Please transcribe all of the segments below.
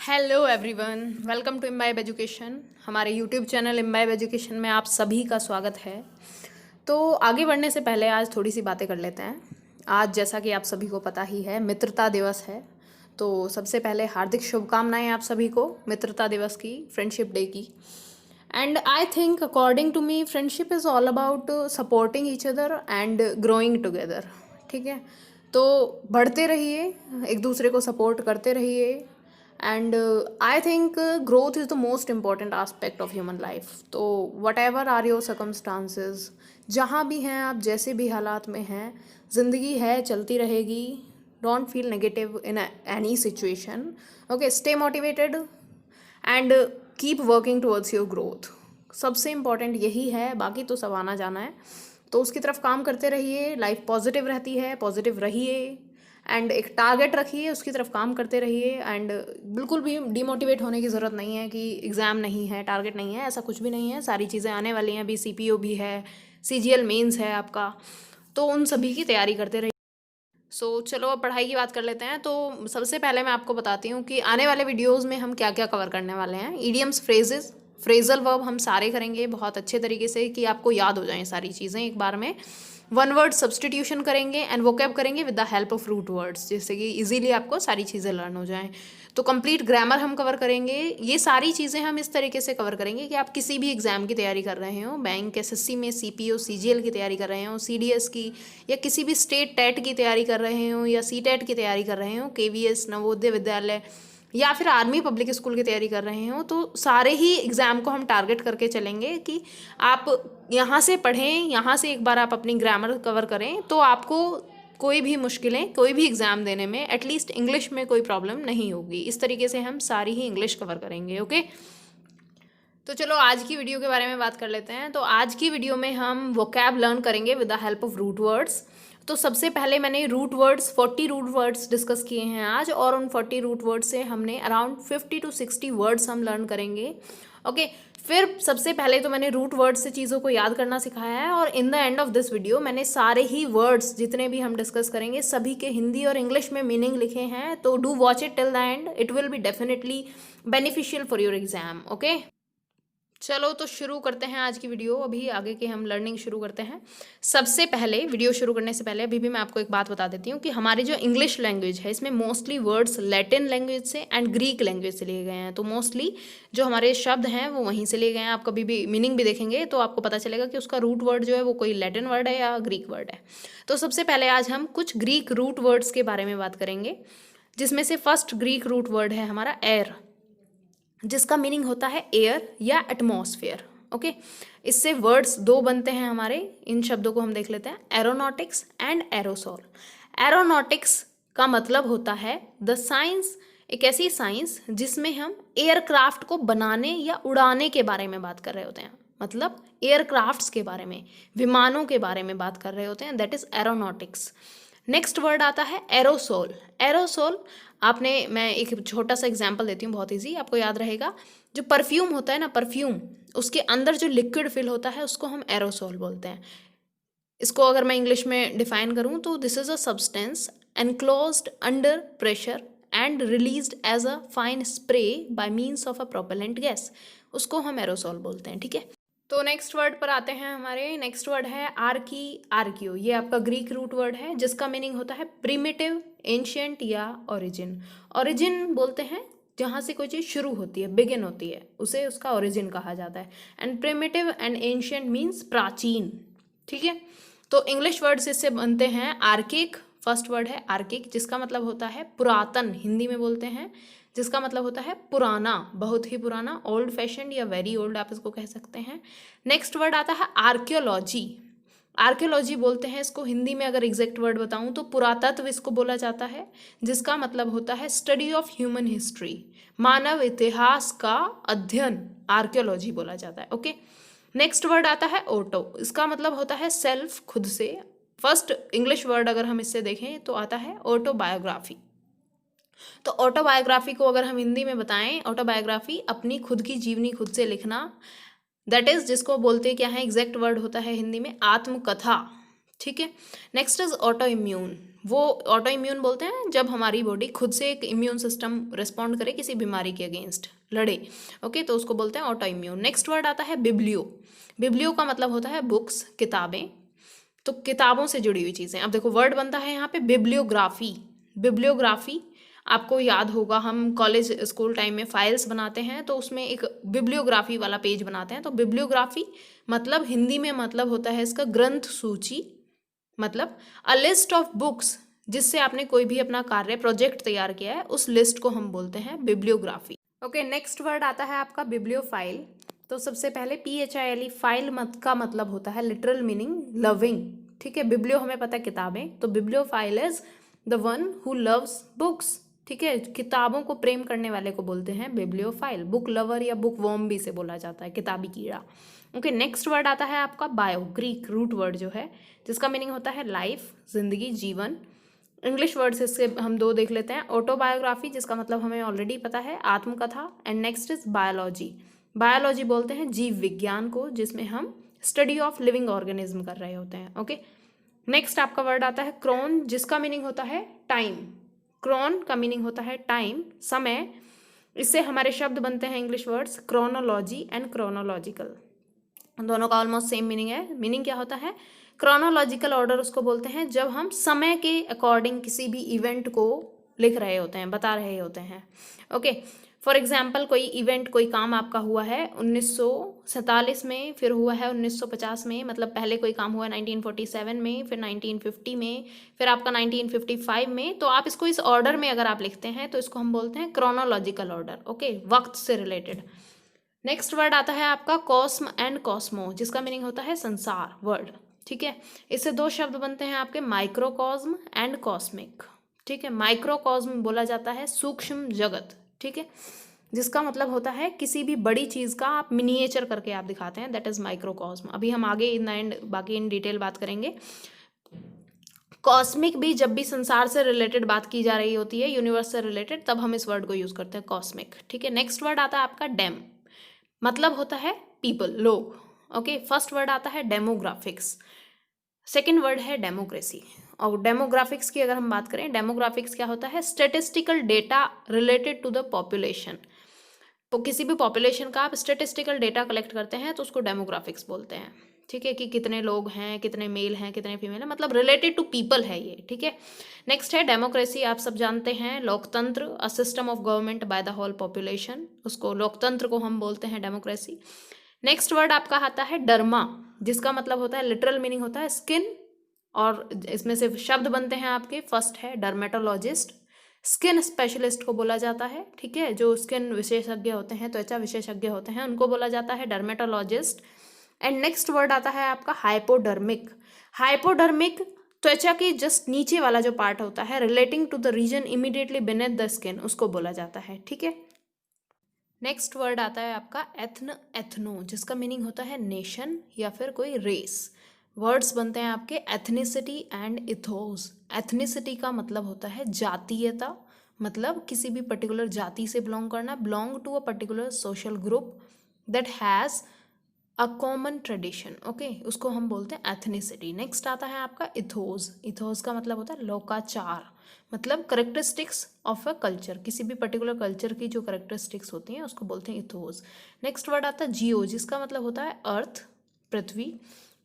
Hello everyone, welcome to Imbibe Education. हमारे YouTube channel Imbibe Education में आप सभी का स्वागत है। तो आगे बढ़ने से पहले आज थोड़ी सी बातें कर लेते हैं। आज जैसा कि आप सभी को पता ही है, मित्रता दिवस है। तो सबसे पहले हार्दिक शुभकामनाएं आप सभी को मित्रता दिवस की, फ्रेंडशिप डे की। And I think according to me friendship is all about supporting each other and growing together. ठीक है, तो बढ़ते रहिए, एक दूसरे को सपोर्ट करते रहिए। And I think growth is the most important aspect of human life. तो whatever are your circumstances, जहाँ भी हैं आप, जैसे भी हालात में हैं, ज़िंदगी है, चलती रहेगी। Don't feel negative in any situation. Okay, stay motivated and keep working towards your growth. सबसे इम्पॉर्टेंट यही है, बाकी तो सब आना जाना है। तो उसकी तरफ काम करते रहिए, लाइफ पॉजिटिव रहती है, पॉजिटिव रहिए एंड एक टारगेट रखिए, उसकी तरफ काम करते रहिए। एंड बिल्कुल भी डिमोटिवेट होने की ज़रूरत नहीं है कि एग्ज़ाम नहीं है, टारगेट नहीं है, ऐसा कुछ भी नहीं है। सारी चीज़ें आने वाली हैं, अभी CPO भी है, CGL मेंस है आपका, तो उन सभी की तैयारी करते रहिए। चलो अब पढ़ाई की बात कर लेते हैं। तो सबसे पहले मैं आपको बताती हूँ कि आने वाले वीडियोज़ में हम क्या क्या कवर करने वाले हैं। ईडियम्स, फ्रेजेस, फ्रेजल वर्ब हम सारे करेंगे बहुत अच्छे तरीके से कि आपको याद हो जाएं सारी चीज़ें एक बार में। वन वर्ड सब्सटीट्यूशन करेंगे एंड वोकैब करेंगे with the help of root words, जिससे कि इजीली आपको सारी चीज़ें लर्न हो जाएं। तो कंप्लीट ग्रामर हम कवर करेंगे। ये सारी चीज़ें हम इस तरीके से कवर करेंगे कि आप किसी भी एग्ज़ाम की तैयारी कर रहे हो, बैंक, SSC में, CPO, CGL की तैयारी कर रहे हो, CDS की, या किसी भी स्टेट टेट की तैयारी कर रहे हो, या CTET की तैयारी कर रहे हो, KVS, नवोदय विद्यालय, या फिर आर्मी पब्लिक स्कूल की तैयारी कर रहे हो, तो सारे ही एग्ज़ाम को हम टारगेट करके चलेंगे कि आप यहाँ से पढ़ें, यहाँ से एक बार आप अपनी ग्रामर कवर करें, तो आपको कोई भी मुश्किलें, कोई भी एग्ज़ाम देने में एटलीस्ट इंग्लिश में कोई प्रॉब्लम नहीं होगी। इस तरीके से हम सारी ही इंग्लिश कवर करेंगे। ओके, तो चलो आज की वीडियो के बारे में बात कर लेते हैं। तो आज की वीडियो में हम वोकैब लर्न करेंगे with the help of root words. तो सबसे पहले मैंने root words, 40 root words discuss किए हैं आज, और उन 40 रूट वर्ड से हमने अराउंड 50 to 60 वर्ड्स हम लर्न करेंगे। ओके, फिर सबसे पहले तो मैंने रूट वर्ड्स से चीज़ों को याद करना सिखाया है, और in the end of this video मैंने सारे ही वर्ड्स जितने भी हम डिस्कस करेंगे सभी के हिंदी और इंग्लिश में मीनिंग लिखे हैं। तो do watch it till the end, it will be definitely beneficial for your exam. Okay, चलो तो शुरू करते हैं आज की वीडियो। अभी आगे के हम लर्निंग शुरू करते हैं। सबसे पहले वीडियो शुरू करने से पहले अभी भी मैं आपको एक बात बता देती हूँ कि हमारी जो इंग्लिश लैंग्वेज है, इसमें मोस्टली वर्ड्स लैटिन लैंग्वेज से एंड ग्रीक लैंग्वेज से लिए गए हैं। तो मोस्टली जो हमारे शब्द हैं वो वहीं से लिए गए हैं। आप कभी भी मीनिंग भी देखेंगे तो आपको पता चलेगा कि उसका रूट वर्ड जो है वो कोई लैटिन वर्ड है या ग्रीक वर्ड है। तो सबसे पहले आज हम कुछ ग्रीक रूट वर्ड्स के बारे में बात करेंगे, जिसमें से फर्स्ट ग्रीक रूट वर्ड है हमारा एयर, जिसका मीनिंग होता है एयर या एटमॉस्फेयर। ओके, इससे वर्ड्स दो बनते हैं हमारे। इन शब्दों को हम देख लेते हैं, एरोनॉटिक्स एंड एरोसॉल। एरोनॉटिक्स का मतलब होता है द साइंस, एक ऐसी साइंस जिसमें हम एयरक्राफ्ट को बनाने या उड़ाने के बारे में बात कर रहे होते हैं। मतलब एयरक्राफ्ट्स के बारे में, विमानों के बारे में बात कर रहे होते हैं, that is aeronautics. Next word आता है एरोसोल। एरोसोल मैं एक छोटा सा एग्जांपल देती हूँ, बहुत इजी, आपको याद रहेगा। जो परफ्यूम होता है ना, परफ्यूम, उसके अंदर जो लिक्विड फिल होता है उसको हम एरोसोल बोलते हैं। इसको अगर मैं इंग्लिश में डिफाइन करूँ तो this is a substance enclosed under pressure and released as a fine spray by means of a propellant gas, उसको हम एरोसोल बोलते हैं। ठीक है, तो नेक्स्ट वर्ड पर आते हैं हमारे। नेक्स्ट वर्ड है आर्की, आर्कियो। ये आपका ग्रीक रूट वर्ड है जिसका मीनिंग होता है प्रिमिटिव, एंशियंट या ओरिजिन। ओरिजिन बोलते हैं जहाँ से कोई चीज़ शुरू होती है, बिगिन होती है, उसे उसका ओरिजिन कहा जाता है। And primitive and ancient means प्राचीन। ठीक है, तो इंग्लिश वर्ड्स इससे बनते हैं आर्किक। फर्स्ट वर्ड है आर्किक, जिसका मतलब होता है पुरातन, हिंदी में बोलते हैं, जिसका मतलब होता है पुराना, बहुत ही पुराना, ओल्ड फैशन या वेरी ओल्ड आप इसको कह सकते हैं। नेक्स्ट वर्ड आता है आर्कियोलॉजी। आर्कियोलॉजी बोलते हैं इसको, हिंदी में अगर एग्जैक्ट वर्ड बताऊं तो पुरातत्व इसको बोला जाता है, जिसका मतलब होता है स्टडी ऑफ ह्यूमन हिस्ट्री, मानव इतिहास का अध्ययन आर्कियोलॉजी बोला जाता है। ओके, नेक्स्ट वर्ड आता है ऑटो। इसका मतलब होता है सेल्फ, खुद से। फर्स्ट इंग्लिश वर्ड अगर हम इससे देखें तो आता है ऑटोबायोग्राफी। तो ऑटोबायोग्राफी को अगर हम हिंदी में बताएं, ऑटोबायोग्राफी अपनी खुद की जीवनी खुद से लिखना, दैट इज जिसको बोलते क्या है, एग्जैक्ट वर्ड होता है हिंदी में आत्मकथा। ठीक है। Next is auto immune. वो ऑटो इम्यून बोलते हैं जब हमारी बॉडी खुद से एक इम्यून सिस्टम रिस्पॉन्ड करे किसी बीमारी के अगेंस्ट लड़े, ओके, तो उसको बोलते हैं ऑटो इम्यून। नेक्स्ट वर्ड आता है बिब्लियो। बिब्लियो का मतलब होता है बुक्स, किताबें, तो किताबों से जुड़ी हुई चीज़ें। अब देखो वर्ड बनता है यहाँ पे बिब्लियोग्राफी। बिब्लियोग्राफी आपको याद होगा, हम कॉलेज स्कूल टाइम में फाइल्स बनाते हैं तो उसमें एक बिब्लियोग्राफी वाला पेज बनाते हैं, तो बिब्लियोग्राफी मतलब हिंदी में मतलब होता है इसका ग्रंथ सूची, मतलब अ लिस्ट ऑफ बुक्स जिससे आपने कोई भी अपना कार्य प्रोजेक्ट तैयार किया है उस लिस्ट को हम बोलते हैं बिब्लियोग्राफी। ओके, नेक्स्ट वर्ड आता है आपका बिब्लियोफाइल। तो सबसे पहले PHILE, फाइल मत का मतलब होता है लिटरल मीनिंग लविंग, ठीक है। बिब्लियो हमें पता है किताबें, तो bibliophile is the one who loves books, ठीक है। किताबों को प्रेम करने वाले को बोलते हैं बिब्लियोफाइल। बुक लवर या बुक वॉर्म भी से बोला जाता है, किताबी कीड़ा। ओके, नेक्स्ट वर्ड आता है आपका बायो, ग्रीक रूट वर्ड जो है, जिसका मीनिंग होता है लाइफ, जिंदगी, जीवन। इंग्लिश वर्ड्स इससे हम दो देख लेते हैं। ऑटोबायोग्राफी, जिसका मतलब हमें ऑलरेडी पता है, आत्मकथा। And next is biology. Biology बोलते हैं जीव विज्ञान को, जिसमें हम स्टडी ऑफ लिविंग ऑर्गेनिज्म कर रहे होते हैं। ओके, नेक्स्ट आपका वर्ड आता है क्रोन, जिसका मीनिंग होता है टाइम। क्रोन का मीनिंग होता है टाइम, समय। इससे हमारे शब्द बनते हैं English words chronology and chronological. दोनों का ऑलमोस्ट सेम मीनिंग है। मीनिंग क्या होता है? क्रोनोलॉजिकल ऑर्डर उसको बोलते हैं जब हम समय के अकॉर्डिंग किसी भी इवेंट को लिख रहे होते हैं, बता रहे होते हैं। ओके, फॉर एग्जाम्पल कोई इवेंट, कोई काम आपका हुआ है 1947 में, फिर हुआ है 1950 में, मतलब पहले कोई काम हुआ है 1947 में, फिर 1950 में, फिर आपका 1955 में, तो आप इसको इस ऑर्डर में अगर आप लिखते हैं तो इसको हम बोलते हैं क्रोनोलॉजिकल ऑर्डर। ओके, वक्त से रिलेटेड। नेक्स्ट वर्ड आता है आपका कॉस्म एंड कॉस्मो, जिसका मीनिंग होता है संसार वर्ड, ठीक है। इससे दो शब्द बनते हैं आपके माइक्रोकॉस्म एंड कॉस्मिक, ठीक है। माइक्रोकॉस्म बोला जाता है सूक्ष्म जगत, ठीक है, जिसका मतलब होता है किसी भी बड़ी चीज़ का आप मिनिएचर करके आप दिखाते हैं, दैट इज माइक्रोकॉस्म। अभी हम आगे इन द एंड बाकी इन डिटेल बात करेंगे। कॉस्मिक भी जब भी संसार से रिलेटेड बात की जा रही होती है, यूनिवर्स से रिलेटेड, तब हम इस वर्ड को यूज करते हैं कॉस्मिक, ठीक है। नेक्स्ट वर्ड आता है आपका डेम, मतलब होता है पीपल, लोग। ओके, फर्स्ट वर्ड आता है डेमोग्राफिक्स, सेकेंड वर्ड है डेमोक्रेसी। और डेमोग्राफिक्स की अगर हम बात करें, डेमोग्राफिक्स क्या होता है? Statistical data related to the population. तो किसी भी पॉपुलेशन का आप स्टेटिस्टिकल डेटा कलेक्ट करते हैं तो उसको डेमोग्राफिक्स बोलते हैं, ठीक है, कि कितने लोग हैं, कितने मेल हैं, कितने फीमेल हैं, मतलब रिलेटेड टू पीपल है ये, ठीक है। नेक्स्ट है डेमोक्रेसी, आप सब जानते हैं, लोकतंत्र, a system of government by the whole population, उसको लोकतंत्र को हम बोलते हैं डेमोक्रेसी। नेक्स्ट वर्ड आपका आता है डर्मा, जिसका मतलब होता है लिटरल मीनिंग होता है स्किन, और इसमें से शब्द बनते हैं आपके, फर्स्ट है डर्मेटोलॉजिस्ट, स्किन स्पेशलिस्ट को बोला जाता है, ठीक है, जो स्किन विशेषज्ञ होते हैं, त्वचा विशेषज्ञ होते हैं, उनको बोला जाता है डर्मेटोलॉजिस्ट। एंड नेक्स्ट वर्ड आता है आपका हाइपोडर्मिक। हाइपोडर्मिक त्वचा के जस्ट नीचे वाला जो पार्ट होता है, relating to the region immediately beneath the skin, उसको बोला जाता है, ठीक है। नेक्स्ट वर्ड आता है आपका एथन, एथनो, जिसका मीनिंग होता है नेशन या फिर कोई रेस। वर्ड्स बनते हैं आपके एथनिसिटी एंड इथोस। एथनिसिटी का मतलब होता है जातीयता, मतलब किसी भी पर्टिकुलर जाति से बिलोंग करना, belong to a particular social group that has a common tradition, okay, उसको हम बोलते हैं एथनिसिटी। नेक्स्ट आता है आपका इथोस। इथोस का मतलब होता है लोकाचार, मतलब करेक्टरिस्टिक्स ऑफ अ कल्चर, किसी भी पर्टिकुलर कल्चर की जो करेक्टरिस्टिक्स होती हैं उसको बोलते हैं इथोस। नेक्स्ट वर्ड आता है जियो, जिसका मतलब होता है अर्थ, पृथ्वी।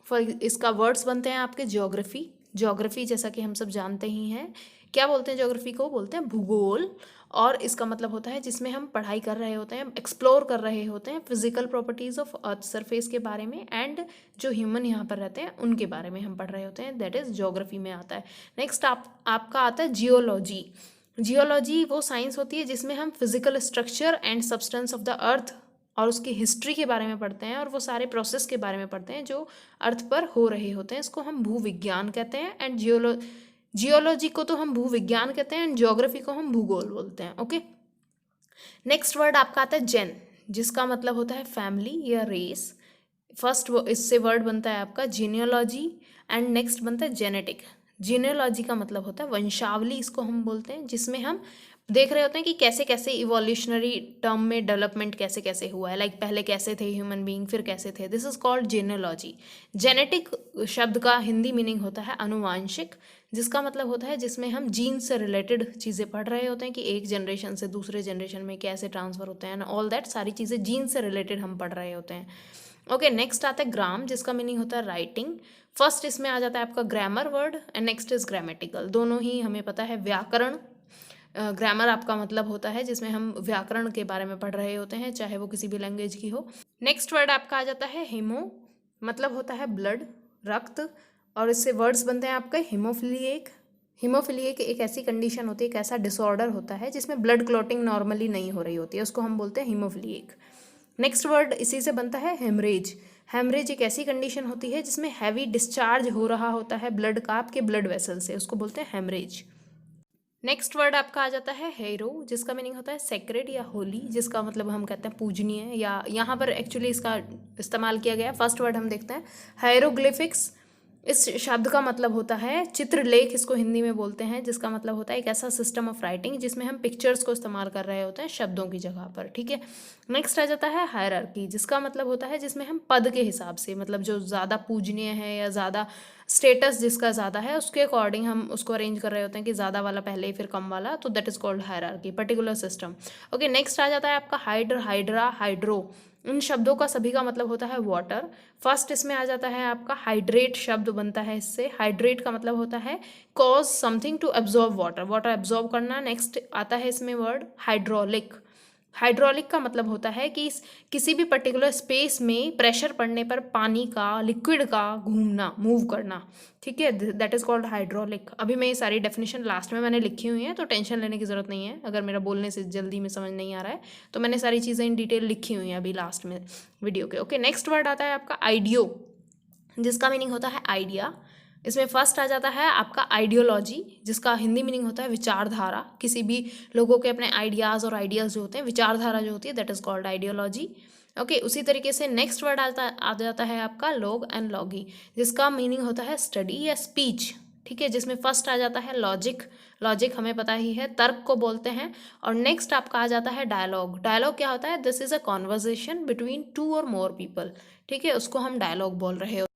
फॉर इसका वर्ड्स बनते हैं आपके ज्योग्राफी। ज्योग्राफी जैसा कि हम सब जानते ही हैं, क्या बोलते हैं ज्योग्राफी को? बोलते हैं भूगोल। और इसका मतलब होता है जिसमें हम पढ़ाई कर रहे होते हैं, एक्सप्लोर कर रहे होते हैं physical properties of earth surface के बारे में, एंड जो ह्यूमन यहाँ पर रहते हैं उनके बारे में हम पढ़ रहे होते हैं, दैट इज ज्योग्राफी में आता है। नेक्स्ट आपका आता है जियोलॉजी। जियोलॉजी वो साइंस होती है जिसमें हम physical structure and substance of the earth और उसकी हिस्ट्री के बारे में पढ़ते हैं, और वो सारे प्रोसेस के बारे में पढ़ते हैं जो अर्थ पर हो रहे होते हैं, इसको हम भूविज्ञान कहते हैं। एंड जियोलॉजी को तो हम भूविज्ञान कहते हैं, एंड ज्योग्राफी को हम भूगोल बोलते हैं, ओके। नेक्स्ट वर्ड आपका आता है जेन, जिसका मतलब होता है फैमिली या रेस। फर्स्ट इससे वर्ड बनता है आपका जीनियोलॉजी, एंड नेक्स्ट बनता है जेनेटिक। जीनियोलॉजी का मतलब होता है वंशावली, इसको हम बोलते हैं, जिसमें हम देख रहे होते हैं कि कैसे कैसे इवोल्यूशनरी टर्म में डेवलपमेंट कैसे कैसे हुआ है, लाइक पहले कैसे थे ह्यूमन बीइंग, फिर कैसे थे। This is called genealogy. Genetic शब्द का हिंदी मीनिंग होता है अनुवांशिक, जिसका मतलब होता है जिसमें हम जीन से रिलेटेड चीज़ें पढ़ रहे होते हैं कि एक जनरेशन से दूसरे जनरेशन में कैसे ट्रांसफ़र होते हैं, ऑल दैट सारी चीज़ें जीन से रिलेटेड हम पढ़ रहे होते हैं। ओके, नेक्स्ट आता है ग्राम, जिसका मीनिंग होता है राइटिंग। फर्स्ट इसमें आ जाता है आपका grammar word and next is grammatical. दोनों ही हमें पता है व्याकरण। ग्रामर आपका मतलब होता है जिसमें हम व्याकरण के बारे में पढ़ रहे होते हैं, चाहे वो किसी भी लैंग्वेज की हो। नेक्स्ट वर्ड आपका आ जाता है हीमो, मतलब होता है ब्लड, रक्त, और इससे वर्ड्स बनते हैं आपके हीमोफिलिएक। हीमोफिलिएक एक ऐसी कंडीशन होती है, एक ऐसा डिसऑर्डर होता है जिसमें ब्लड क्लॉटिंग नॉर्मली नहीं हो रही होती है, उसको हम बोलते हैं हीमोफिलिएक। नेक्स्ट वर्ड इसी से बनता है हेमरेज। हेमरेज एक ऐसी कंडीशन होती है जिसमें हैवी डिस्चार्ज हो रहा होता है ब्लड का आपके ब्लड वेसल से, उसको बोलते हैं हेमरेज। नेक्स्ट वर्ड आपका आ जाता है हेरो, जिसका मीनिंग होता है सेक्रेड या होली, जिसका मतलब हम कहते हैं पूजनीय, या यहाँ पर एक्चुअली इसका इस्तेमाल किया गया। फर्स्ट वर्ड हम देखते हैं हायरोग्लिफिक्स। इस शब्द का मतलब होता है चित्रलेख, इसको हिंदी में बोलते हैं, जिसका मतलब होता है एक ऐसा सिस्टम ऑफ राइटिंग जिसमें हम पिक्चर्स को इस्तेमाल कर रहे होते हैं शब्दों की जगह पर, ठीक है। नेक्स्ट आ जाता है हायरार्की, जिसका मतलब होता है जिसमें हम पद के हिसाब से, मतलब जो ज़्यादा पूजनीय है या ज़्यादा स्टेटस जिसका ज़्यादा है उसके अकॉर्डिंग हम उसको अरेंज कर रहे होते हैं कि ज़्यादा वाला पहले फिर कम वाला, तो that is called hierarchy, particular system. Okay, next आ जाता है आपका हाइड्र, हाइड्रा, हाइड्रो। इन शब्दों का सभी का मतलब होता है वाटर। फर्स्ट इसमें आ जाता है आपका हाइड्रेट, शब्द बनता है इससे। हाइड्रेट का मतलब होता है cause something to absorb water, water absorb करना। नेक्स्ट आता है इसमें वर्ड हाइड्रोलिक। हाइड्रोलिक का मतलब होता है कि किसी भी पर्टिकुलर स्पेस में प्रेशर पड़ने पर पानी का, लिक्विड का घूमना, मूव करना, ठीक है, दैट इज़ कॉल्ड हाइड्रोलिक। अभी मैं ये सारी डेफिनेशन लास्ट में मैंने लिखी हुई हैं, तो टेंशन लेने की ज़रूरत नहीं है अगर मेरा बोलने से जल्दी में समझ नहीं आ रहा है, तो मैंने सारी चीज़ें इन डिटेल लिखी हुई हैं अभी लास्ट में वीडियो के। ओके, नेक्स्ट वर्ड आता है आपका आइडियो, जिसका मीनिंग होता है आइडिया। इसमें फर्स्ट आ जाता है आपका आइडियोलॉजी, जिसका हिंदी मीनिंग होता है विचारधारा। किसी भी लोगों के अपने आइडियाज़ और आइडियाज़ जो होते हैं, विचारधारा जो होती है, that is called ideology. Okay, उसी तरीके से नेक्स्ट वर्ड आ जाता है आपका लॉग एंड लॉगी, जिसका मीनिंग होता है स्टडी या स्पीच, ठीक है, जिसमें फर्स्ट आ जाता है लॉजिक। लॉजिक हमें पता ही है, तर्क को बोलते हैं। और नेक्स्ट आपका आ जाता है डायलॉग। डायलॉग क्या होता है? This is a conversation between two और मोर पीपल, ठीक है, उसको हम डायलॉग बोल रहे हो।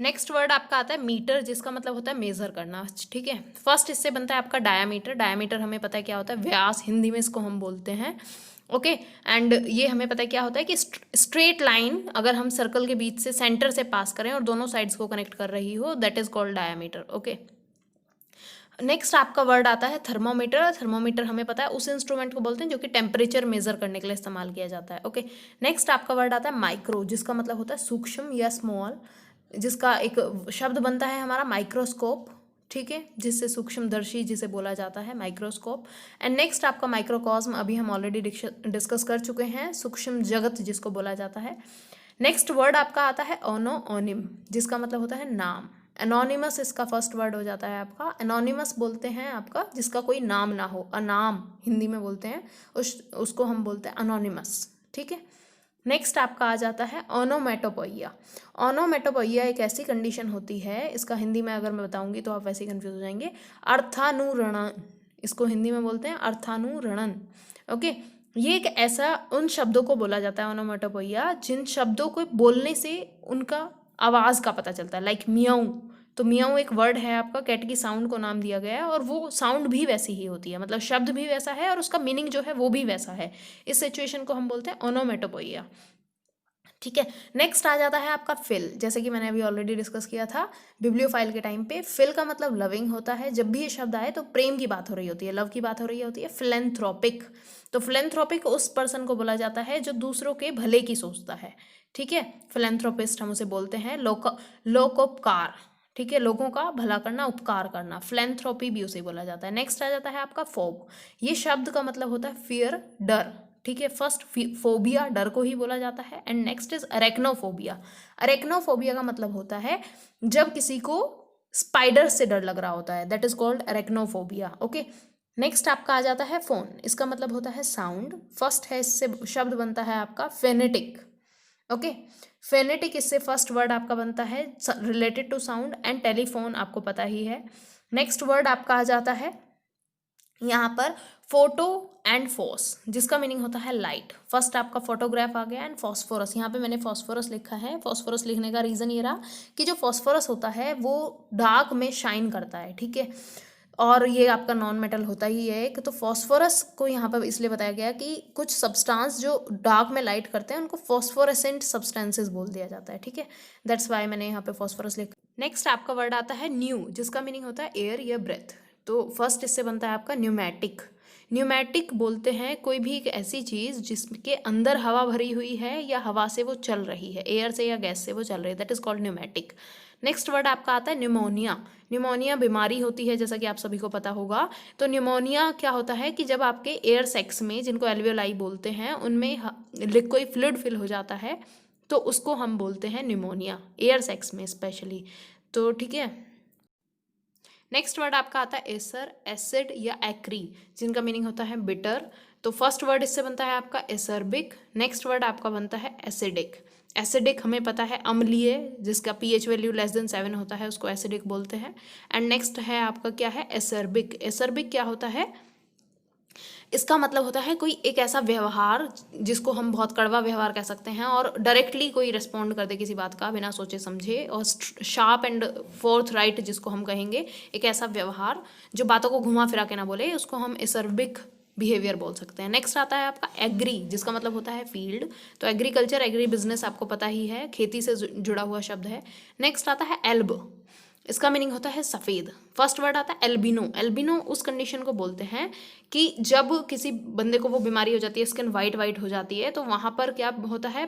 नेक्स्ट वर्ड आपका आता है मीटर, जिसका मतलब होता है मेजर करना, ठीक है। फर्स्ट इससे बनता है आपका डायामीटर। डायामीटर हमें पता है क्या होता है, व्यास, हिंदी में इसको हम बोलते हैं। ओके, एंड ये हमें पता है क्या होता है कि स्ट्रेट लाइन अगर हम सर्कल के बीच से सेंटर से पास करें और दोनों साइड्स को कनेक्ट कर रही हो, that is called diameter. Okay, next आपका वर्ड आता है थर्मोमीटर। थर्मोमीटर हमें पता है उस इंस्ट्रूमेंट को बोलते हैं जो कि टेम्परेचर मेजर करने के लिए इस्तेमाल किया जाता है। ओके, नेक्स्ट आपका वर्ड आता है माइक्रो, जिसका मतलब होता है सूक्ष्म या स्मॉल, जिसका एक शब्द बनता है हमारा माइक्रोस्कोप, ठीक है, जिससे सूक्ष्मदर्शी जिसे बोला जाता है, माइक्रोस्कोप। एंड नेक्स्ट आपका माइक्रोकॉस्म, अभी हम ऑलरेडी डिस्कस कर चुके हैं, सूक्ष्म जगत जिसको बोला जाता है। नेक्स्ट वर्ड आपका आता है ओनोनिम, जिसका मतलब होता है नाम। एनोनिमस इसका फर्स्ट वर्ड हो जाता है आपका। एनोनिमस बोलते हैं आपका जिसका कोई नाम ना हो, अनाम हिंदी में बोलते हैं, उसको हम बोलते हैं अनोनिमस, ठीक है। नेक्स्ट आपका आ जाता है ओनोमेटोपोइया। ओनोमेटोपोइया एक ऐसी कंडीशन होती है, इसका हिंदी में अगर मैं बताऊंगी तो आप वैसे ही कंफ्यूज हो जाएंगे। अर्थानुरणन, इसको हिंदी में बोलते हैं अर्थानुरणन। ओके, ये एक ऐसा उन शब्दों को बोला जाता है ओनोमेटोपोइया जिन शब्दों को बोलने से उनका आवाज़ का पता चलता है, लाइक मियाऊ। तो मियाऊ एक वर्ड है आपका, कैट की साउंड को नाम दिया गया है, और वो साउंड भी वैसी ही होती है, मतलब शब्द भी वैसा है और उसका मीनिंग जो है वो भी वैसा है। इस सिचुएशन को हम बोलते हैं ओनोमेटोपोइया, ठीक है। नेक्स्ट आ जाता है आपका फिल, जैसे कि मैंने अभी ऑलरेडी डिस्कस किया था बिब्लियोफाइल के टाइम पे। फिल का मतलब लविंग होता है। जब भी ये शब्द आए तो प्रेम की बात हो रही होती है, लव की बात हो रही होती है। फिलेंथ्रोपिक, तो फिलेंथ्रोपिक उस पर्सन को बोला जाता है जो दूसरों के भले की सोचता है, ठीक है। फिलेंथ्रोपिस्ट हम उसे बोलते हैं। लोकोपकार, ठीक है, लोगों का भला करना, उपकार करना, फिलेंथ्रोपी भी उसे बोला जाता है। नेक्स्ट आ जाता है आपका फोब। ये शब्द का मतलब होता है फियर, डर, ठीक है। फर्स्ट फोबिया डर को ही बोला जाता है, एंड नेक्स्ट इज अरेक्नोफोबिया। अरेक्नोफोबिया का मतलब होता है जब किसी को स्पाइडर से डर लग रहा होता है, that is called arachnophobia. Okay, next आपका आ जाता है फोन। इसका मतलब होता है साउंड। फर्स्ट है, इससे शब्द बनता है आपका फेनेटिक। ओके, फेनेटिक, इससे फर्स्ट वर्ड आपका बनता है related to sound, and telephone आपको पता ही है। नेक्स्ट वर्ड आपका आ जाता है यहाँ पर फोटो एंड फोर्स, जिसका मीनिंग होता है लाइट। फर्स्ट आपका फोटोग्राफ आ गया, एंड फॉस्फोरस, यहाँ पे मैंने फॉस्फोरस लिखा है। फॉस्फोरस लिखने का रीज़न ये रहा कि जो फॉस्फोरस होता है वो डार्क में शाइन करता है, ठीक है, और ये आपका नॉन मेटल होता ही है एक। तो फॉस्फोरस को यहाँ पर इसलिए बताया गया कि कुछ सब्सटेंस जो डार्क में लाइट करते हैं उनको फॉस्फोरेसेंट सब्सटेंसेस बोल दिया जाता है, ठीक है। दैट्स वाई मैंने यहाँ पे फॉस्फोरस लिखा। नेक्स्ट आपका वर्ड आता है न्यू, जिसका मीनिंग होता है एयर या ब्रेथ। तो फर्स्ट इससे बनता है आपका न्यूमैटिक। न्यूमैटिक बोलते हैं कोई भी एक ऐसी चीज़ जिसके अंदर हवा भरी हुई है या हवा से वो चल रही है, एयर से या गैस से वो चल रही है, that is called pneumatic. Next word आपका आता है न्यूमोनिया। न्यूमोनिया बीमारी होती है, जैसा कि आप सभी को पता होगा। तो न्यूमोनिया क्या होता है कि जब आपके एयर सेक्स में, जिनको एल्वियोलाई बोलते हैं, उनमें कोई फ्लूइड फिल हो जाता है तो उसको हम बोलते हैं न्यूमोनिया, एयर सेक्स में स्पेशली। तो ठीक है। नेक्स्ट वर्ड आपका आता है एसर, एसिड या एक्री, जिनका मीनिंग होता है बिटर। तो फर्स्ट वर्ड इससे बनता है आपका एसर्बिक। नेक्स्ट वर्ड आपका बनता है एसिडिक। एसिडिक हमें पता है अम्लीय, जिसका पीएच वैल्यू लेस देन 7 होता है, उसको एसिडिक बोलते हैं। एंड नेक्स्ट है आपका क्या है, एसर्बिक। एसर्बिक क्या होता है, इसका मतलब होता है कोई एक ऐसा व्यवहार जिसको हम बहुत कड़वा व्यवहार कह सकते हैं, और डायरेक्टली कोई रिस्पॉन्ड कर दे किसी बात का बिना सोचे समझे, और शार्प एंड फोर्थ राइट जिसको हम कहेंगे, एक ऐसा व्यवहार जो बातों को घुमा फिरा के ना बोले, उसको हम एसर्बिक बिहेवियर बोल सकते हैं। नेक्स्ट आता है आपका एग्री, जिसका मतलब होता है फील्ड। तो एग्रीकल्चर, एग्री बिजनेस आपको पता ही है, खेती से जुड़ा हुआ शब्द है। नेक्स्ट आता है एल्ब, इसका मीनिंग होता है सफ़ेद। फर्स्ट वर्ड आता है एल्बिनो। एल्बिनो उस कंडीशन को बोलते हैं कि जब किसी बंदे को वो बीमारी हो जाती है, स्किन वाइट वाइट हो जाती है, तो वहाँ पर क्या होता है,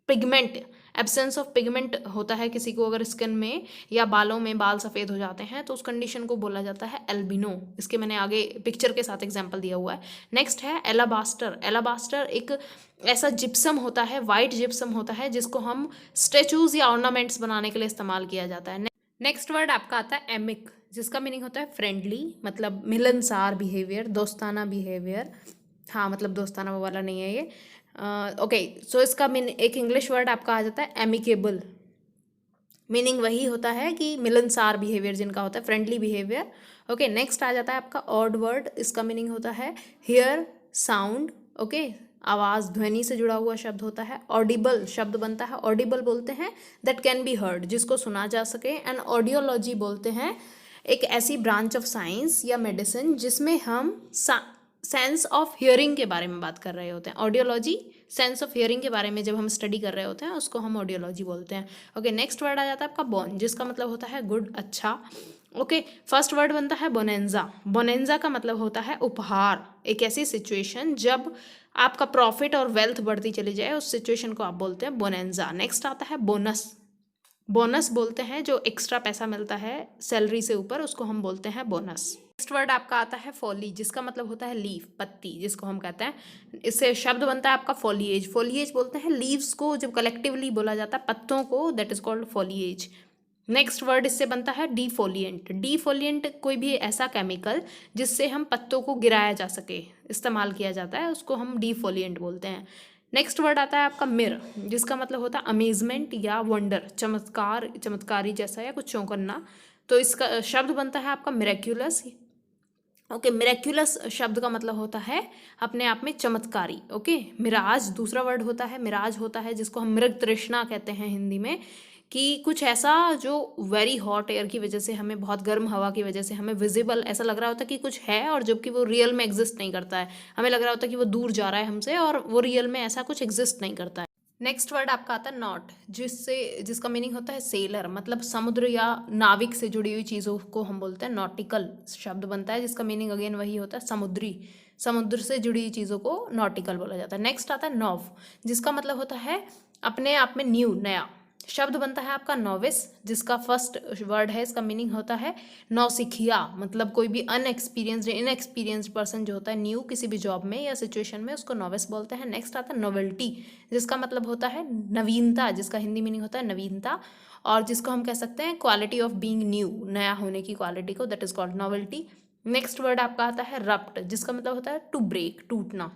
पिगमेंट, एब्सेंस ऑफ पिगमेंट होता है किसी को, अगर स्किन में या बालों में बाल सफ़ेद हो जाते हैं तो उस कंडीशन को बोला जाता है एल्बिनो। इसके मैंने आगे पिक्चर के साथ एग्जाम्पल दिया हुआ है। नेक्स्ट है एलाबास्टर। एलाबास्टर एक ऐसा जिप्सम होता है, वाइट जिप्सम होता है, जिसको हम स्टेचूज या ऑर्नामेंट्स बनाने के लिए इस्तेमाल किया जाता है। नेक्स्ट वर्ड आपका आता है एमिक, जिसका मीनिंग होता है फ्रेंडली, मतलब मिलनसार बिहेवियर, दोस्ताना बिहेवियर। हाँ, मतलब दोस्ताना वो वाला नहीं है ये। ओके, सो इसका एक इंग्लिश वर्ड आपका आ जाता है एमिकेबल। मीनिंग वही होता है कि मिलनसार बिहेवियर जिनका होता है, फ्रेंडली बिहेवियर। ओके, नेक्स्ट आ जाता है आपका ऑड वर्ड। इसका मीनिंग होता है हियर, साउंड। ओके, आवाज़, ध्वनि से जुड़ा हुआ शब्द होता है। ऑडिबल शब्द बनता है, ऑडिबल बोलते हैं दैट कैन बी हर्ड, जिसको सुना जा सके। एंड ऑडियोलॉजी बोलते हैं एक ऐसी ब्रांच ऑफ साइंस या मेडिसिन जिसमें हम सेंस ऑफ हियरिंग के बारे में बात कर रहे होते हैं। ऑडियोलॉजी सेंस ऑफ हियरिंग के बारे में जब हम स्टडी कर रहे होते हैं उसको हम ऑडियोलॉजी बोलते हैं। ओके, नेक्स्ट वर्ड आ जाता है आपका बोन, जिसका मतलब होता है गुड, अच्छा। ओके, फर्स्ट वर्ड बनता है बोनेंजा। बोनेंजा का मतलब होता है उपहार, एक ऐसी सिचुएशन जब आपका प्रॉफिट और वेल्थ बढ़ती चली जाए, उस सिचुएशन को आप बोलते हैं बोनेंजा। नेक्स्ट आता है बोनस। बोनस बोलते हैं जो एक्स्ट्रा पैसा मिलता है सैलरी से ऊपर, उसको हम बोलते हैं बोनस। नेक्स्ट वर्ड आपका आता है फॉली, जिसका मतलब होता है लीफ, पत्ती, जिसको हम कहते हैं। इससे शब्द बनता है आपका फॉलिएज। फॉलिएज बोलते हैं लीव्स को जब कलेक्टिवली बोला जाता है, पत्तों को, that is called foliage. Next word इससे बनता है डीफोलिएंट। डीफोलिएंट कोई भी ऐसा केमिकल जिससे हम पत्तों को गिराया जा सके, इस्तेमाल किया जाता है, उसको हम डीफोलिएंट बोलते हैं। नेक्स्ट वर्ड आता है आपका मिर, जिसका मतलब होता है अमेजमेंट या वंडर, चमत्कार, चमत्कारी जैसा या कुछ चौंकन्ना। तो इसका शब्द बनता है आपका मिरेक्युलस। ओके, मिरेक्युलस शब्द का मतलब होता है अपने आप में चमत्कारी। ओके, मिराज दूसरा वर्ड होता है, मिराज होता है जिसको हम मृग तृष्णा कहते हैं हिंदी में, कि कुछ ऐसा जो वेरी हॉट एयर की वजह से, हमें बहुत गर्म हवा की वजह से हमें विजिबल ऐसा लग रहा होता है कि कुछ है, और जबकि वो रियल में एग्जिस्ट नहीं करता है। हमें लग रहा होता है कि वो दूर जा रहा है हमसे, और वो रियल में ऐसा कुछ एग्जिस्ट नहीं करता है। नेक्स्ट वर्ड आपका आता है नॉट, जिसका मीनिंग होता है सेलर, मतलब समुद्र या नाविक से जुड़ी हुई चीज़ों को हम बोलते हैं नॉटिकल शब्द बनता है, जिसका मीनिंग अगेन वही होता है समुद्री, समुद्र से जुड़ी हुई चीज़ों को नॉटिकल बोला जाता है। नेक्स्ट आता है नॉव, जिसका मतलब होता है अपने आप में न्यू, नया। शब्द बनता है आपका नोविस, जिसका फर्स्ट वर्ड है, इसका मीनिंग होता है नौसिखिया, मतलब कोई भी अनएक्सपीरियंस्ड, इनएक्सपीरियंस्ड पर्सन जो होता है न्यू किसी भी जॉब में या सिचुएशन में, उसको नोविस बोलते हैं। नेक्स्ट आता है नोवेल्टी, जिसका मतलब होता है नवीनता, जिसका हिंदी मीनिंग होता है नवीनता, और जिसको हम कह सकते हैं क्वालिटी ऑफ बीइंग न्यू, नया होने की क्वालिटी को, that is called novelty. Next word आपका आता है रप्ट, जिसका मतलब होता है टू ब्रेक, टूटना।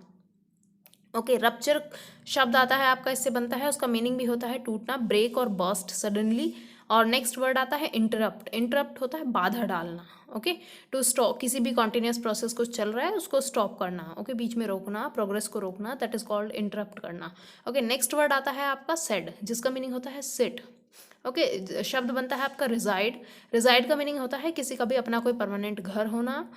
ओके, रप्चर शब्द आता है आपका, इससे बनता है, उसका मीनिंग भी होता है टूटना, ब्रेक और बर्स्ट सडनली। और नेक्स्ट वर्ड आता है इंटरप्ट। इंटरप्ट होता है बाधा डालना, ओके, टू स्टॉप, किसी भी कॉन्टिन्यूस प्रोसेस कुछ चल रहा है उसको स्टॉप करना, ओके, बीच में रोकना, प्रोग्रेस को रोकना, दैट इज कॉल्ड इंटरप्ट करना, ओके। नेक्स्ट वर्ड आता है आपका सेड, जिसका मीनिंग होता है सिट, ओके। शब्द बनता है आपका रिजाइड। रिजाइड का मीनिंग होता है किसी का भी अपना कोई परमानेंट घर होना,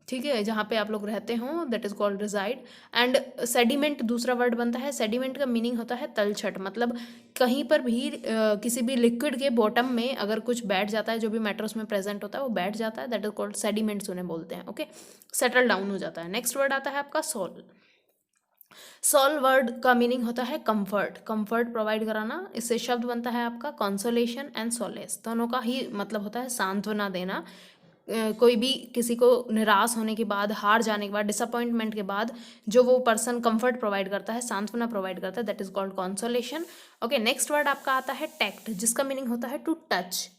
ठीक है, जहाँ पे आप लोग रहते हों, that is called rigid. And sediment दूसरा वर्ड बनता है। सेडिमेंट का मीनिंग होता है तलछट, मतलब कहीं पर भी किसी भी लिक्विड के बॉटम में अगर कुछ बैठ जाता है, जो भी मैटर उसमें प्रेजेंट होता है वो बैठ जाता है, दैट इज कॉल्ड सेडिमेंट्स उन्हें बोलते हैं, ओके, सेटल डाउन हो जाता है। नेक्स्ट वर्ड आता है आपका सोल। सोल वर्ड का मीनिंग होता है कंफर्ट, कंफर्ट प्रोवाइड कराना। इससे शब्द बनता है आपका कंसोलेशन एंड सोलेस, दोनों का ही मतलब होता है सांत्वना देना। कोई भी किसी को निराश होने के बाद, हार जाने के बाद, डिसअपॉइंटमेंट के बाद जो वो पर्सन कंफर्ट प्रोवाइड करता है, सांत्वना प्रोवाइड करता है, that is called consolation, okay. Next word आपका आता है टैक्ट, जिसका मीनिंग होता है to touch,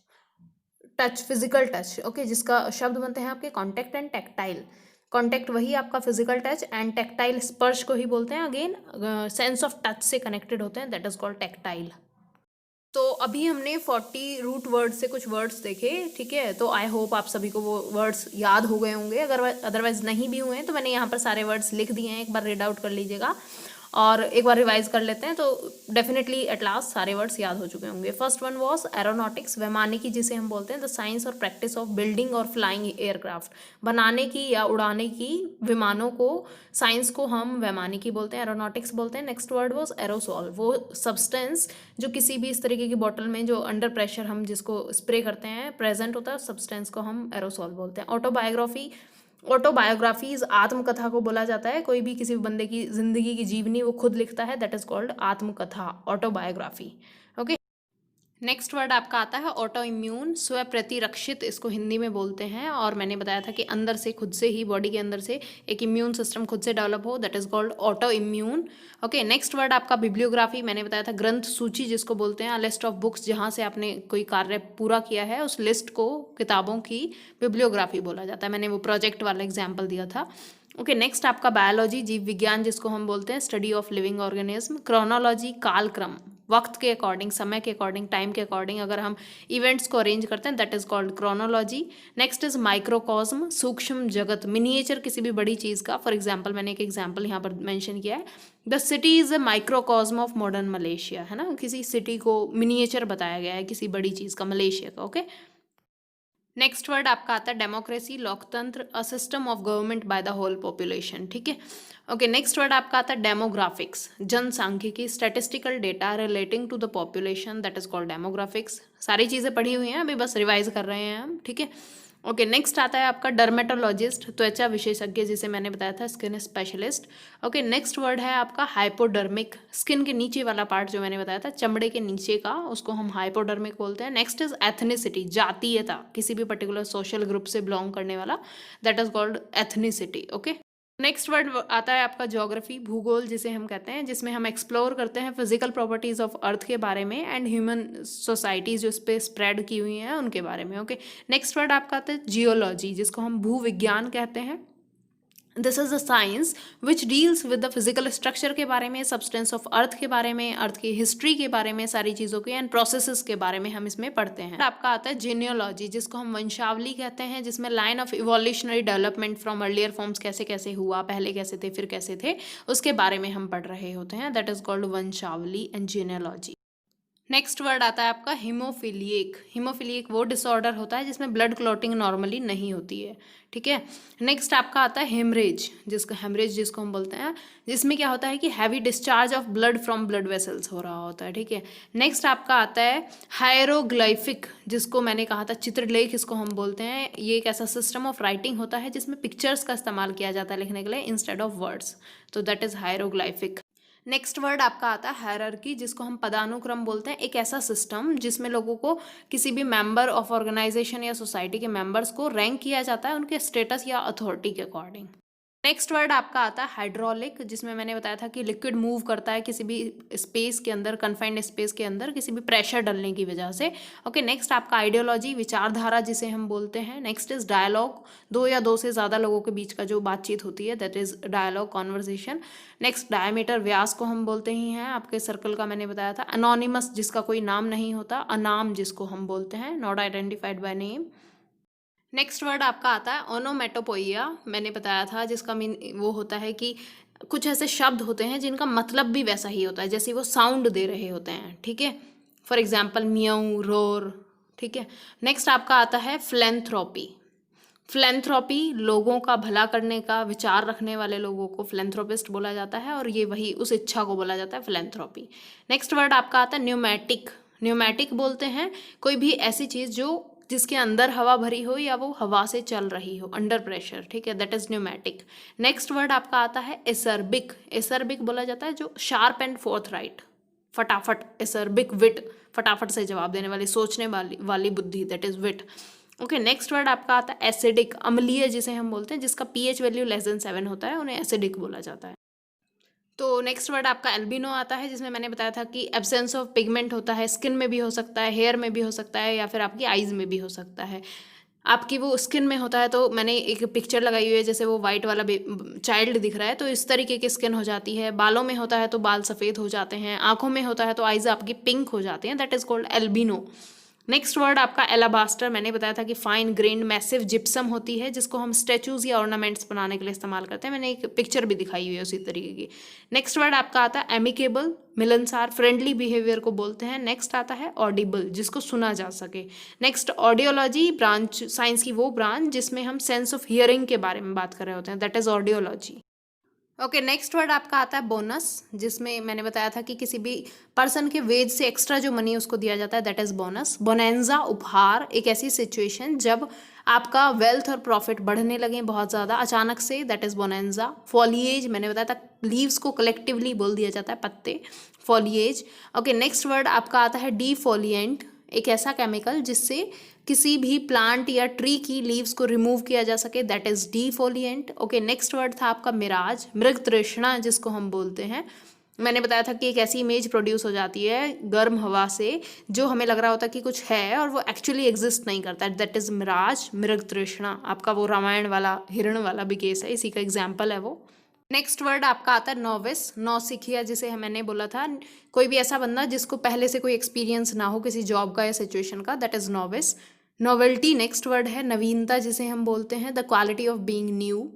touch, physical touch, okay, जिसका शब्द बनते हैं आपके कॉन्टैक्ट एंड टैक्टाइल। कॉन्टैक्ट वही आपका फिजिकल टच, एंड टैक्टाइल स्पर्श को ही बोलते हैं, अगेन सेंस ऑफ टच से कनेक्टेड होते हैं, दैट इज कॉल्ड टैक्टाइल। तो अभी हमने 40 रूट वर्ड से कुछ वर्ड्स देखे, ठीक है। तो आई होप आप सभी को वो वर्ड्स याद हो गए होंगे, अगर अदरवाइज नहीं भी हुए हैं तो मैंने यहाँ पर सारे वर्ड्स लिख दिए हैं, एक बार रीड आउट कर लीजिएगा और एक बार रिवाइज कर लेते हैं, तो डेफिनेटली एट लास्ट सारे वर्ड्स याद हो चुके होंगे। फर्स्ट वन वॉज एरोनॉटिक्स, वैमानिकी जिसे हम बोलते हैं, द साइंस और प्रैक्टिस ऑफ बिल्डिंग और फ्लाइंग एयरक्राफ्ट, बनाने की या उड़ाने की विमानों को, साइंस को हम वैमानिकी बोलते हैं, एरोनॉटिक्स बोलते हैं। नेक्स्ट वर्ड वॉज एरोसॉल, वो सब्सटेंस जो किसी भी इस तरीके की बॉटल में जो अंडर प्रेशर हम जिसको स्प्रे करते हैं प्रेजेंट होता है, उस सब्सटेंस को हम एरोसॉल बोलते हैं। ऑटोबायोग्राफी, ऑटोबायोग्राफीज आत्मकथा को बोला जाता है, कोई भी किसी बंदे की जिंदगी की जीवनी वो खुद लिखता है, दैट इज कॉल्ड आत्मकथा, ऑटोबायोग्राफी, ओके। नेक्स्ट वर्ड आपका आता है ऑटो इम्यून, स्व प्रतिरक्षित इसको हिंदी में बोलते हैं, और मैंने बताया था कि अंदर से खुद से ही बॉडी के अंदर से एक इम्यून सिस्टम खुद से डेवलप हो, that is called auto immune, okay. Next word आपका बिब्लियोग्राफी, मैंने बताया था ग्रंथ सूची जिसको बोलते हैं, लिस्ट ऑफ बुक्स जहाँ से आपने कोई कार्य पूरा किया है उस लिस्ट को, किताबों की बिब्लियोग्राफी बोला जाता है, मैंने वो प्रोजेक्ट वाला एग्जाम्पल दिया था, ओके। नेक्स्ट आपका बायोलॉजी, जीव विज्ञान जिसको हम बोलते हैं, study of living organism. Chronology, कालक्रम, वक्त के अकॉर्डिंग, समय के अकॉर्डिंग, टाइम के अकॉर्डिंग अगर हम इवेंट्स को अरेंज करते हैं, that is called chronology. Next is microcosm, सूक्ष्म जगत, मिनिएचर किसी भी बड़ी चीज़ का। फॉर एग्जाम्पल मैंने एक एग्जाम्पल यहाँ पर मेंशन किया है, the city is a microcosm of modern Malaysia, है ना, किसी सिटी को मिनिएचर बताया गया है किसी बड़ी चीज़ का, मलेशिया का, ओके। नेक्स्ट वर्ड आपका आता है डेमोक्रेसी, लोकतंत्र, a system of government by the whole population, ठीक है, ओके। नेक्स्ट वर्ड आपका आता है डेमोग्राफिक्स, जनसांख्यिकी, statistical data relating to the population, that is called demographics. सारी चीज़ें पढ़ी हुई हैं, अभी बस रिवाइज कर रहे हैं हम, ठीक है, ओके। नेक्स्ट आता है आपका डर्मेटोलॉजिस्ट, त्वचा विशेषज्ञ जिसे मैंने बताया था skin specialist, okay. Next word है आपका हाइपोडर्मिक, स्किन के नीचे वाला पार्ट जो मैंने बताया था, चमड़े के नीचे का, उसको हम हाइपोडर्मिक बोलते हैं। नेक्स्ट इज एथनिसिटी, जातीयता, किसी भी पर्टिकुलर सोशल ग्रुप से बिलोंग करने वाला, that is called ethnicity, okay. Next word आता है आपका ज्योग्राफी, भूगोल जिसे हम कहते हैं, जिसमें हम एक्सप्लोर करते हैं फिजिकल प्रॉपर्टीज ऑफ अर्थ के बारे में एंड ह्यूमन सोसाइटीज जो इस पे स्प्रेड की हुई हैं उनके बारे में, ओके। नेक्स्ट वर्ड आपका आता है जियोलॉजी, जिसको हम भूविज्ञान कहते हैं, this is a science which deals with the physical structure के बारे में, सब्सटेंस ऑफ अर्थ के बारे में, अर्थ की हिस्ट्री के बारे में, सारी चीज़ों के एंड प्रोसेसेस के बारे में हम इसमें पढ़ते हैं। आपका आता है जीनियोलॉजी, जिसको हम वंशावली कहते हैं, जिसमें line of evolutionary development from earlier forms कैसे कैसे हुआ, पहले कैसे थे फिर कैसे थे, उसके बारे में हम पढ़ रहे होते हैं, दैट इज कॉल्ड वंशावली एंड जीनियोलॉजी। नेक्स्ट वर्ड आता है आपका हीमोफिलिक, हीमोफिलिक वो डिसऑर्डर होता है जिसमें ब्लड क्लॉटिंग नॉर्मली नहीं होती है, ठीक है। नेक्स्ट आपका आता है हेमरेज, जिसको हम बोलते हैं, जिसमें क्या होता है कि heavy discharge of blood from blood vessels हो रहा होता है, ठीक है। नेक्स्ट आपका आता है हायरोग्लाइफिक, जिसको मैंने कहा था चित्रलेख इसको हम बोलते हैं, ये एक ऐसा सिस्टम ऑफ राइटिंग होता है जिसमें पिक्चर्स का इस्तेमाल किया जाता है लिखने के लिए इंस्टेड ऑफ वर्ड्स, तो दैट इज हायरोग्लाइफिक। नेक्स्ट वर्ड आपका आता है हायरार्की, जिसको हम पदानुक्रम बोलते हैं, एक ऐसा सिस्टम जिसमें लोगों को, किसी भी मेंबर ऑफ ऑर्गेनाइजेशन या सोसाइटी के मेंबर्स को रैंक किया जाता है उनके स्टेटस या अथॉरिटी के अकॉर्डिंग। नेक्स्ट वर्ड आपका आता है हाइड्रोलिक, जिसमें मैंने बताया था कि लिक्विड मूव करता है किसी भी स्पेस के अंदर, कन्फाइंड स्पेस के अंदर किसी भी प्रेशर डलने की वजह से। ओके, नेक्स्ट आपका आइडियोलॉजी, विचारधारा जिसे हम बोलते हैं। नेक्स्ट इज डायलॉग, दो या दो से ज़्यादा लोगों के बीच का जो बातचीत होती है, that is dialogue, conversation. Next diameter, व्यास को हम बोलते ही हैं, आपके सर्कल का मैंने बताया था। अनोनिमस, जिसका कोई नाम नहीं होता। अनाम, जिसको हम बोलते हैं, not identified by name. Next word आपका आता है ओनोमेटोपोइया, मैंने बताया था, जिसका मीन वो होता है कि कुछ ऐसे शब्द होते हैं जिनका मतलब भी वैसा ही होता है जैसे वो साउंड दे रहे होते हैं, ठीक है। फॉर एग्जाम्पल म्याऊ, रोर, ठीक है। नेक्स्ट आपका आता है फिलैंथ्रोपी। फिलैंथ्रोपी लोगों का भला करने का विचार रखने वाले लोगों को फिलैंथ्रोपिस्ट बोला जाता है, और ये वही उस इच्छा को बोला जाता है फिलैंथ्रोपी। नेक्स्ट वर्ड आपका आता है न्यूमैटिक। न्यूमैटिक बोलते हैं कोई भी ऐसी चीज़ जो जिसके अंदर हवा भरी हो या वो हवा से चल रही हो अंडर प्रेशर, ठीक है, that is pneumatic. Next word आपका आता है एसर्बिक। एसर्बिक बोला जाता है जो शार्प एंड फोर्थ राइट, फटाफट, एसर्बिक विट, फटाफट से जवाब देने वाली, सोचने वाली बुद्धि, that is wit. Okay, next word आपका आता है एसिडिक, अम्लीय जिसे हम बोलते हैं, जिसका pH वैल्यू लेस देन 7 होता है, उन्हें एसिडिक बोला जाता है। तो नेक्स्ट वर्ड आपका एल्बिनो आता है, जिसमें मैंने बताया था कि एब्सेंस ऑफ पिगमेंट होता है, स्किन में भी हो सकता है, हेयर में भी हो सकता है, या फिर आपकी आइज़ में भी हो सकता है। आपकी वो स्किन में होता है तो मैंने एक पिक्चर लगाई हुई है, जैसे वो वाइट वाला चाइल्ड दिख रहा है, तो इस तरीके की स्किन हो जाती है। बालों में होता है तो बाल सफ़ेद हो जाते हैं, आंखों में होता है तो आइज़ आपकी पिंक हो जाती हैं, that is called albino. Next word आपका एलाबास्टर, मैंने बताया था कि फाइन ग्रेन मैसिव जिप्सम होती है, जिसको हम स्टैचूज या ऑर्नामेंट्स बनाने के लिए इस्तेमाल करते हैं, मैंने एक पिक्चर भी दिखाई हुई है उसी तरीके की। नेक्स्ट वर्ड आपका आता है एमिकेबल, मिलनसार, फ्रेंडली बिहेवियर को बोलते हैं। नेक्स्ट आता है ऑडिबल, जिसको सुना जा सके। नेक्स्ट ऑडियोलॉजी, ब्रांच, साइंस की वो ब्रांच जिसमें हम सेंस ऑफ हियरिंग के बारे में बात कर रहे होते हैं, that is audiology. Okay, next word आपका आता है बोनस, जिसमें मैंने बताया था कि किसी भी पर्सन के वेज से एक्स्ट्रा जो मनी उसको दिया जाता है, दैट इज बोनस। बोनेंजा, उपहार, एक ऐसी सिचुएशन जब आपका वेल्थ और प्रॉफिट बढ़ने लगे बहुत ज़्यादा अचानक से, दैट इज बोनेंजा। फॉलिएज, मैंने बताया था लीव्स को कलेक्टिवली बोल दिया जाता है, पत्ते, फॉलिएज। ओके, नेक्स्ट वर्ड आपका आता है डीफोलिएंट, एक ऐसा केमिकल जिससे किसी भी प्लांट या ट्री की लीव्स को रिमूव किया जा सके, that is defoliant. Okay, next word था आपका मिराज, मृग तृष्णा जिसको हम बोलते हैं। मैंने बताया था कि एक ऐसी इमेज प्रोड्यूस हो जाती है गर्म हवा से जो हमें लग रहा होता है कि कुछ है और वो एक्चुअली एग्जिस्ट नहीं करता, दैट इज मिराज, मृग तृष्णा। आपका वो रामायण वाला हिरण वाला भी केस है, इसी का एग्जाम्पल है वो। नेक्स्ट वर्ड आपका आता है नोविस, नौसिखिया, जिसे मैंने बोला था कोई भी ऐसा बंदा जिसको पहले से कोई एक्सपीरियंस ना हो किसी जॉब का या सिचुएशन का, that is novice. Novelty next word है, नवीनता जिसे हम बोलते हैं, the quality of being new.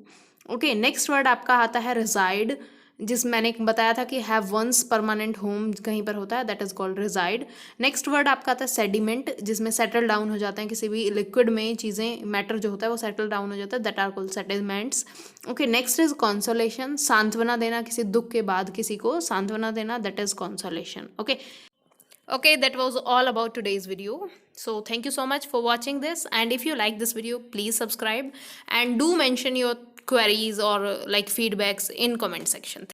Okay, next word आपका आता है रिजाइड, जिस मैंने बताया था कि हैव वंस परमानेंट होम कहीं पर होता है, that is called rigid. Next word आपका आता है सेडिमेंट, जिसमें सेटल डाउन हो जाते हैं किसी भी लिक्विड में चीज़ें, मैटर जो होता है वो सेटल डाउन हो जाता है, that are called settlements. Okay, next is consolation, सांत्वना देना, किसी दुख के बाद किसी को सांत्वना देना, that is consolation. Okay, that was all about today's video. So thank you so much for watching this, and if you like this video, please subscribe and do mention your queries or like feedbacks in comment section.